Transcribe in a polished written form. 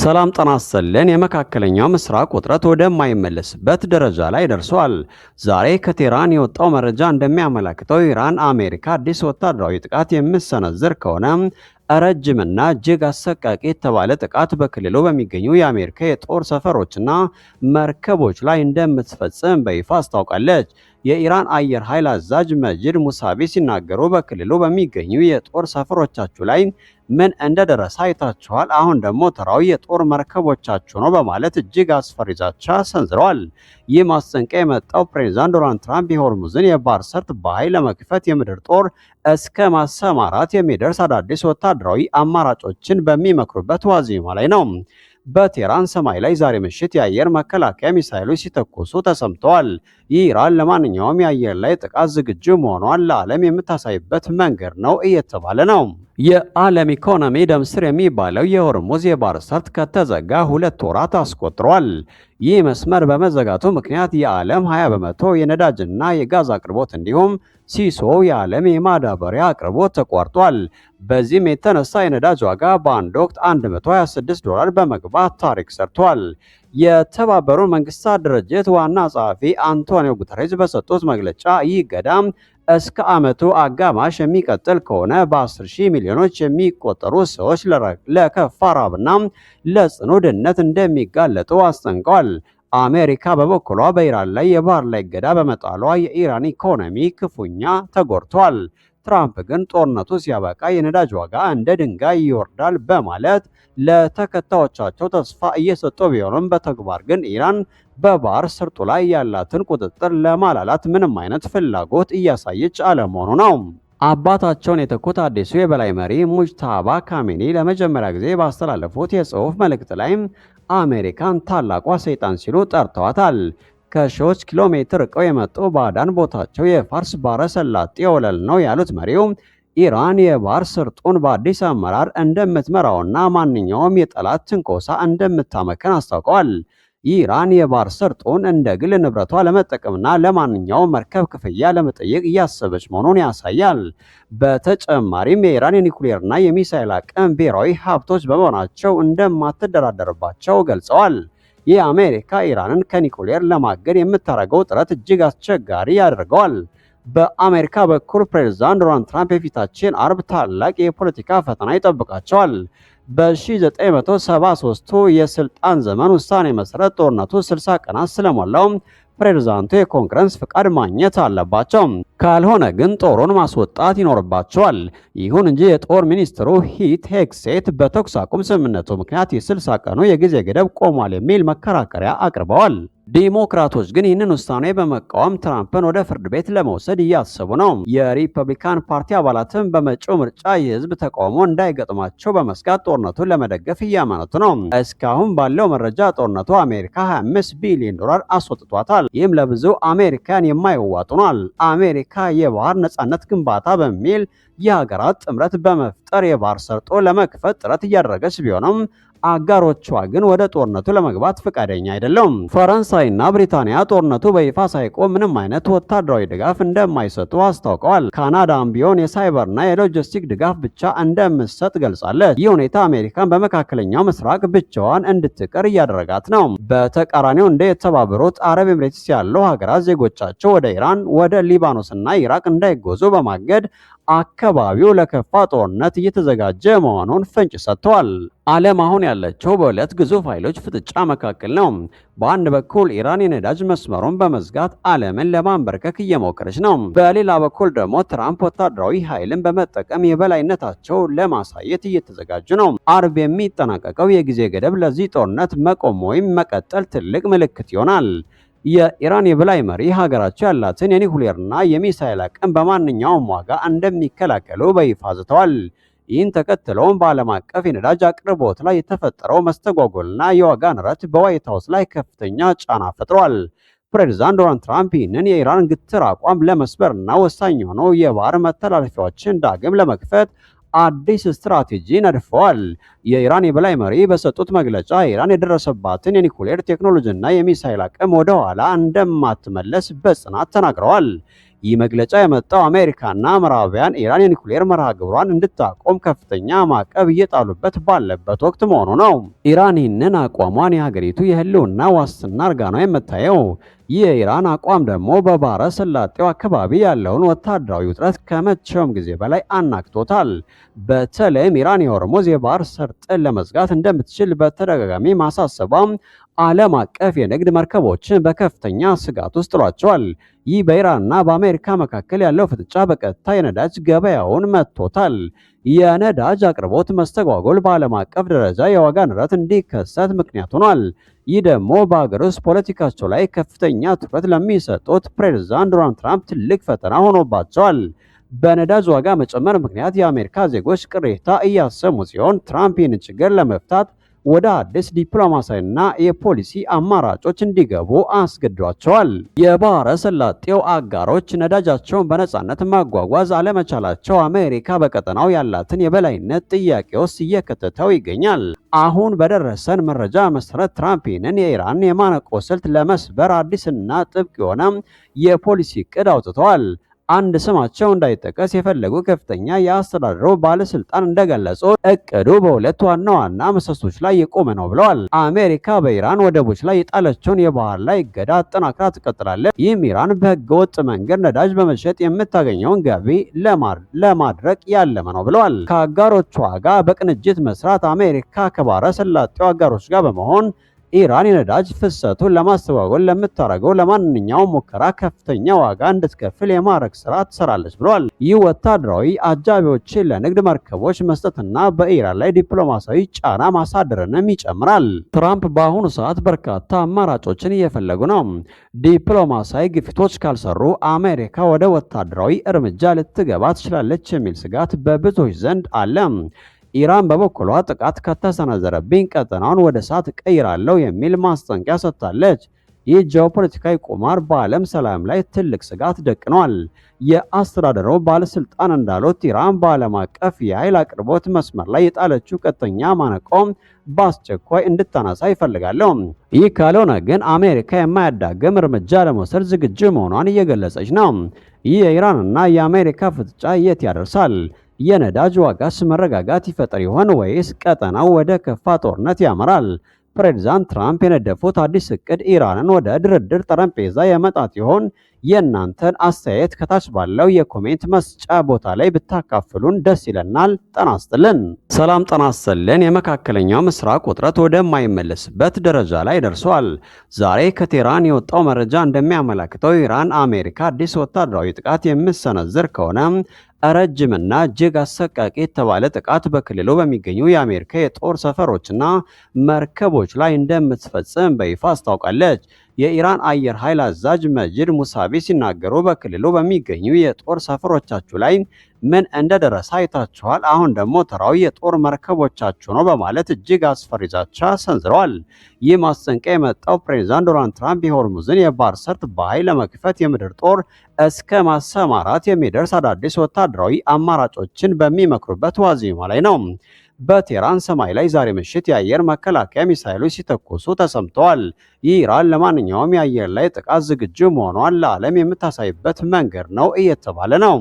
ሰላም ጤና ይስጥልን። የመካከለኛው ምስራቅ ውጥረት ወደማይመለስበት ደረጃ ላይ ደርሷል። ዛሬ ከቴህራን የወጣው መረጃ እንደሚያመለክተው ኢራን አሜሪካ አዲስ ወታደራዊ ጥቃት የምትሰነዝር ከሆነ ረጅምና እጅግ አሰቃቂ የተባለ ጥቃት በክልሉ በሚገኙ የአሜሪካ የጦር ሰፈሮችና መርከቦች ላይ እንደምትፈጽም በይፋ አስታውቃለች። የኢራን አየር ኃይል አዛዥ መጂድ ሙሳቪ ሲናገሩ በክልሉ በሚገኙ የጦር ሰፈሮቻችሁ ላይ ምን እንደደረሰ አይታችኋል፣ አሁን ደግሞ ተራው የጦር መርከቦቻችሁ ነው በማለት እጅግ አስፈሪ ዛቻ ሰንዝረዋል። ይህ ማስጠንቀቂያ የመጣው ፕሬዚዳንት ዶናልድ ትራምፕ የሆርሙዝን የባህር ሰርጥ በኃይል ለመክፈት የምድር ጦር እስከ ማሰማራት የሚደርስ አዳዲስ ወታደራዊ አማራጮችን በሚመክሩበት ዋዜማ ላይ ነው። በቴህራን ሰማይ ላይ ዛሬ ምሽት የአየር መከላከያ ሚሳይሎች ሲተኮሱ ተሰምተዋል። ይህ ኢራን ለማንኛውም የአየር ላይ ጥቃት ዝግጁ መሆኗን ለዓለም የምታሳይበት መንገድ ነው እየተባለ ነው። የዓለም ኢኮኖሚ ደም ስር የሚባለው የሆርሙዝ የባህር ሰርጥ ከተዘጋ 2 ወራት አስቆጥሯል። ይህ መስመር በመዘጋቱ ምክንያት የዓለም 20 በመቶ የነዳጅና የጋዝ አቅርቦት እንዲሁም ሲሶ የዓለም የማዳበሪያ አቅርቦት ተቋርጧል። በዚህም የተነሳ የነዳጅ ዋጋ በአንድ ወቅት $126 በመግባት ታሪክ ሰርቷል። የተባበሩት መንግስታት ድርጅት ዋና ጸሐፊ አንቶኒዮ ጉተሬዝ በሰጡት መግለጫ ይህ ገዳም እስከ ዓመቱ አጋማሽ የሚቀጥል ከሆነ በ10,000 ሚሊዮኖች የሚቆጠሩ ሰዎች ለከፋ ረሃብና ለጽኑ ድህነት እንደሚጋለጡ አስጠንቀዋል። አሜሪካ በበኩሏ በኢራን ላይ የባህር ላይ እገዳ በመጣሏ የኢራን ኢኮኖሚ ክፉኛ ተጎድቷል። ትራምፕ ግን ጦርነቱ ሲያበቃ የነዳጅ ዋጋ እንደ ድንጋይ ይወርዳል በማለት ለተከታዮቻቸው ተስፋ እየሰጡ ቢሆንም በተግባር ግን ኢራን በባህር ሰርጡ ላይ ያላትን ቁጥጥር ለማላላት ምንም አይነት ፍላጎት እያሳየች አለመሆኑ ነው። አባታቸውን የተኩት አዲሱ የበላይ መሪ ሙጅታባ ካሜኒ ለመጀመሪያ ጊዜ ባስተላለፉት የጽሑፍ መልእክት ላይም አሜሪካን ታላቋ ሰይጣን ሲሉ ጠርተዋታል። ከሺዎች ኪሎ ሜትር ርቀው የመጡ ባዕዳን ቦታቸው የፋርስ ባህረ ሰላጤ ወለል ነው ያሉት መሪው ኢራን የባህር ሰርጡን በአዲስ አመራር እንደምትመራውና ማንኛውም የጠላት ትንኮሳ እንደምታመከን አስታውቀዋል። ኢራን የባህር ሰርጡን እንደ ግል ንብረቷ ለመጠቀምና ለማንኛውም መርከብ ክፍያ ለመጠየቅ እያሰበች መሆኑን ያሳያል። በተጨማሪም የኢራን የኒኩሌርና የሚሳይል አቅም ብሔራዊ ሀብቶች በመሆናቸው እንደማትደራደርባቸው ገልጸዋል። ይህ አሜሪካ ኢራንን ከኒኩሌር ለማገድ የምታደርገው ጥረት እጅግ አስቸጋሪ ያደርገዋል። በአሜሪካ በኩል ፕሬዝዳንት ዶናልድ ትራምፕ የፊታችን አርብ ታላቅ የፖለቲካ ፈተና ይጠብቃቸዋል። በ1973 የስልጣን ዘመን ውሳኔ መሰረት ጦርነቱ 60 ቀናት ስለሞላው ፕሬዝዳንቱ የኮንግረስ ፍቃድ ማግኘት አለባቸው። ካልሆነ ግን ጦሩን ማስወጣት ይኖርባቸዋል። ይሁን እንጂ የጦር ሚኒስትሩ ሂት ሄግሴት በተኩስ አቁም ስምምነቱ ምክንያት የ60 ቀኑ የጊዜ ገደብ ቆሟል የሚል መከራከሪያ አቅርበዋል። ዲሞክራቶች ግን ይህንን ውሳኔ በመቃወም ትራምፕን ወደ ፍርድ ቤት ለመውሰድ እያሰቡ ነው። የሪፐብሊካን ፓርቲ አባላትም በመጪው ምርጫ የህዝብ ተቃውሞ እንዳይገጥማቸው በመስጋት ጦርነቱን ለመደገፍ እያመነቱ ነው። እስካሁን ባለው መረጃ ጦርነቱ አሜሪካ $25 ቢሊዮን አስወጥቷታል። ይህም ለብዙ አሜሪካን የማይዋጡ ሆኗል። አሜሪካ የባህር ነጻነት ግንባታ በሚል የሀገራት ጥምረት በመፍጠር የባህር ሰርጦ ለመክፈት ጥረት እያደረገች ቢሆንም አጋሮቿ ግን ወደ ጦርነቱ ለመግባት ፈቃደኛ አይደለም። ፈረንሳይና ብሪታንያ ጦርነቱ በይፋ ሳይቆም ምንም አይነት ወታደራዊ ድጋፍ እንደማይሰጡ አስታውቀዋል። ካናዳም ቢሆን የሳይበርና የሎጂስቲክ ድጋፍ ብቻ እንደምትሰጥ ገልጻለች። ይህ ሁኔታ አሜሪካን በመካከለኛው ምስራቅ ብቻዋን እንድትቀር እያደረጋት ነው። በተቃራኒው እንደ የተባበሩት አረብ ኤምሬትስ ያሉ ሀገራት ዜጎቻቸው ወደ ኢራን፣ ወደ ሊባኖስና ኢራቅ እንዳይጓዙ በማገድ አካባቢው ለከፋ ጦርነት እየተዘጋጀ መሆኑን ፍንጭ ሰጥተዋል። ዓለም አሁን ያለችው በሁለት ግዙፍ ኃይሎች ፍጥጫ መካከል ነው። በአንድ በኩል ኢራን የነዳጅ መስመሩን በመዝጋት ዓለምን ለማንበርከክ እየሞከረች ነው። በሌላ በኩል ደግሞ ትራምፕ ወታደራዊ ኃይልን በመጠቀም የበላይነታቸው ለማሳየት እየተዘጋጁ ነው። አርብ የሚጠናቀቀው የጊዜ ገደብ ለዚህ ጦርነት መቆም ወይም መቀጠል ትልቅ ምልክት ይሆናል። የኢራን የበላይ መሪ ሀገራቸው ያላትን የኒኩሌርና የሚሳይል አቅም በማንኛውም ዋጋ እንደሚከላከሉ በይፋ ዝተዋል። ይህን ተከትለውም በዓለም አቀፍ የነዳጅ አቅርቦት ላይ የተፈጠረው መስተጓጎልና የዋጋ ንረት በዋይት ሀውስ ላይ ከፍተኛ ጫና ፈጥሯል። ፕሬዝዳንት ዶናልድ ትራምፕ ይህንን የኢራን ግትር አቋም ለመስበርና ወሳኝ የሆነው የባህር መተላለፊያዎችን ዳግም ለመክፈት አዲስ ስትራቴጂ ነድፈዋል። የኢራን የበላይ መሪ በሰጡት መግለጫ ኢራን የደረሰባትን የኒኩሌር ቴክኖሎጂና የሚሳይል አቅም ወደ ኋላ እንደማትመለስ በጽናት ተናግረዋል። ይህ መግለጫ የመጣው አሜሪካና ምዕራባውያን ኢራን የኒኩሌር መርሃ ግብሯን እንድታቆም ከፍተኛ ማዕቀብ እየጣሉበት ባለበት ወቅት መሆኑ ነው። ኢራን ይህንን አቋሟን የሀገሪቱ የህልውና ዋስትና አድርጋ ነው የምታየው። ይህ የኢራን አቋም ደግሞ በባህረ ሰላጤው አካባቢ ያለውን ወታደራዊ ውጥረት ከመቼውም ጊዜ በላይ አናግቶታል። በተለይም ኢራን የሆርሙዝ የባህር ሰርጥን ለመዝጋት እንደምትችል በተደጋጋሚ ማሳሰቧም ዓለም አቀፍ የንግድ መርከቦችን በከፍተኛ ስጋት ውስጥ ጥሏቸዋል። ይህ በኢራንና በአሜሪካ መካከል ያለው ፍጥጫ በቀጥታ የነዳጅ ገበያውን መጥቶታል። የነዳጅ አቅርቦት መስተጓጎል በዓለም አቀፍ ደረጃ የዋጋ ንረት እንዲከሰት ምክንያት ሆኗል። ይህ ደግሞ በሀገር ውስጥ ፖለቲካቸው ላይ ከፍተኛ ትኩረት ለሚሰጡት ፕሬዝዳንት ዶናልድ ትራምፕ ትልቅ ፈተና ሆኖባቸዋል። በነዳጅ ዋጋ መጨመር ምክንያት የአሜሪካ ዜጎች ቅሬታ እያሰሙ ሲሆን ትራምፕ ይህንን ችግር ለመፍታት ወደ አዲስ ዲፕሎማሲያዊና የፖሊሲ አማራጮች እንዲገቡ አስገድዷቸዋል። የባህረ ሰላጤው አጋሮች ነዳጃቸውን በነጻነት ማጓጓዝ አለመቻላቸው አሜሪካ በቀጠናው ያላትን የበላይነት ጥያቄ ውስጥ እየከተተው ይገኛል። አሁን በደረሰን መረጃ መሰረት ትራምፕ ይህንን የኢራን የማነቆ ስልት ለመስበር አዲስና ጥብቅ የሆነ የፖሊሲ እቅድ አውጥተዋል። አንድ ስማቸው እንዳይጠቀስ የፈለጉ ከፍተኛ የአስተዳደሩ ባለስልጣን እንደገለጹ እቅዱ በሁለት ዋና ዋና ምሰሶች ላይ የቆመ ነው ብለዋል። አሜሪካ በኢራን ወደቦች ላይ የጣለችውን የባህር ላይ እገዳ አጠናክራ ትቀጥላለች። ይህም ኢራን በህገወጥ መንገድ ነዳጅ በመሸጥ የምታገኘውን ገቢ ለማድረቅ ያለመ ነው ብለዋል። ከአጋሮቿ ጋር በቅንጅት መስራት አሜሪካ ከባህረ ሰላጤው አጋሮች ጋር በመሆን ኢራን የነዳጅ ፍሰቱን ለማስተጓጎል ለምታደርገው ለማንኛውም ሙከራ ከፍተኛ ዋጋ እንድትከፍል የማድረግ ስራ ትሰራለች ብለዋል። ይህ ወታደራዊ አጃቢዎችን ለንግድ መርከቦች መስጠትና በኢራን ላይ ዲፕሎማሲያዊ ጫና ማሳደርንም ይጨምራል። ትራምፕ በአሁኑ ሰዓት በርካታ አማራጮችን እየፈለጉ ነው። ዲፕሎማሲያዊ ግፊቶች ካልሰሩ አሜሪካ ወደ ወታደራዊ እርምጃ ልትገባ ትችላለች የሚል ስጋት በብዙዎች ዘንድ አለ። ኢራን በበኩሏ ጥቃት ከተሰነዘረብኝ ቀጠናውን ወደ እሳት እቀይራለሁ የሚል ማስጠንቀቂያ ሰጥታለች። ይህ ጂኦፖለቲካዊ ቁማር በዓለም ሰላም ላይ ትልቅ ስጋት ደቅኗል። የአስተዳደሩ ባለስልጣን እንዳሉት ኢራን በዓለም አቀፍ የኃይል አቅርቦት መስመር ላይ የጣለችው ቀጥተኛ ማነቆ በአስቸኳይ እንድታነሳ ይፈልጋሉ። ይህ ካልሆነ ግን አሜሪካ የማያዳግም እርምጃ ለመውሰድ ዝግጁ መሆኗን እየገለጸች ነው። ይህ የኢራንና የአሜሪካ ፍጥጫ የት ያደርሳል? የነዳጅ ዋጋስ መረጋጋት ይፈጠር ይሆን ወይስ ቀጠናው ወደ ከፋ ጦርነት ያመራል? ፕሬዝዳንት ትራምፕ የነደፉት አዲስ እቅድ ኢራንን ወደ ድርድር ጠረጴዛ የመጣት ይሆን? የእናንተን አስተያየት ከታች ባለው የኮሜንት መስጫ ቦታ ላይ ብታካፍሉን ደስ ይለናል። ጤና ይስጥልን። ሰላም ጤና ይስጥልን። የመካከለኛው ምስራቅ ውጥረት ወደማይመለስበት ደረጃ ላይ ደርሷል። ዛሬ ከቴህራን የወጣው መረጃ እንደሚያመለክተው ኢራን አሜሪካ አዲስ ወታደራዊ ጥቃት የምትሰነዝር ከሆነ ረጅምና እጅግ አሰቃቂ የተባለ ጥቃት በክልሉ በሚገኙ የአሜሪካ የጦር ሰፈሮችና መርከቦች ላይ እንደምትፈጽም በይፋ አስታውቃለች። የኢራን አየር ኃይል አዛዥ መጂድ ሙሳቪ ሲናገሩ በክልሉ በሚገኙ የጦር ሰፈሮቻችሁ ላይ ምን እንደደረሰ አይታችኋል፣ አሁን ደግሞ ተራው የጦር መርከቦቻችሁ ነው በማለት እጅግ አስፈሪ ዛቻ ሰንዝረዋል። ይህ ማስጠንቀቂያ የመጣው ፕሬዝዳንት ዶናልድ ትራምፕ የሆርሙዝን የባህር ሰርጥ በኃይል ለመክፈት የምድር ጦር እስከ ማሰማራት የሚደርስ አዳዲስ ወታደራዊ አማራጮችን በሚመክሩበት ዋዜማ ላይ ነው። በቴህራን ሰማይ ላይ ዛሬ ምሽት የአየር መከላከያ ሚሳይሎች ሲተኮሱ ተሰምተዋል። ይህ ኢራን ለማንኛውም የአየር ላይ ጥቃት ዝግጁ መሆኗን ለዓለም የምታሳይበት መንገድ ነው እየተባለ ነው።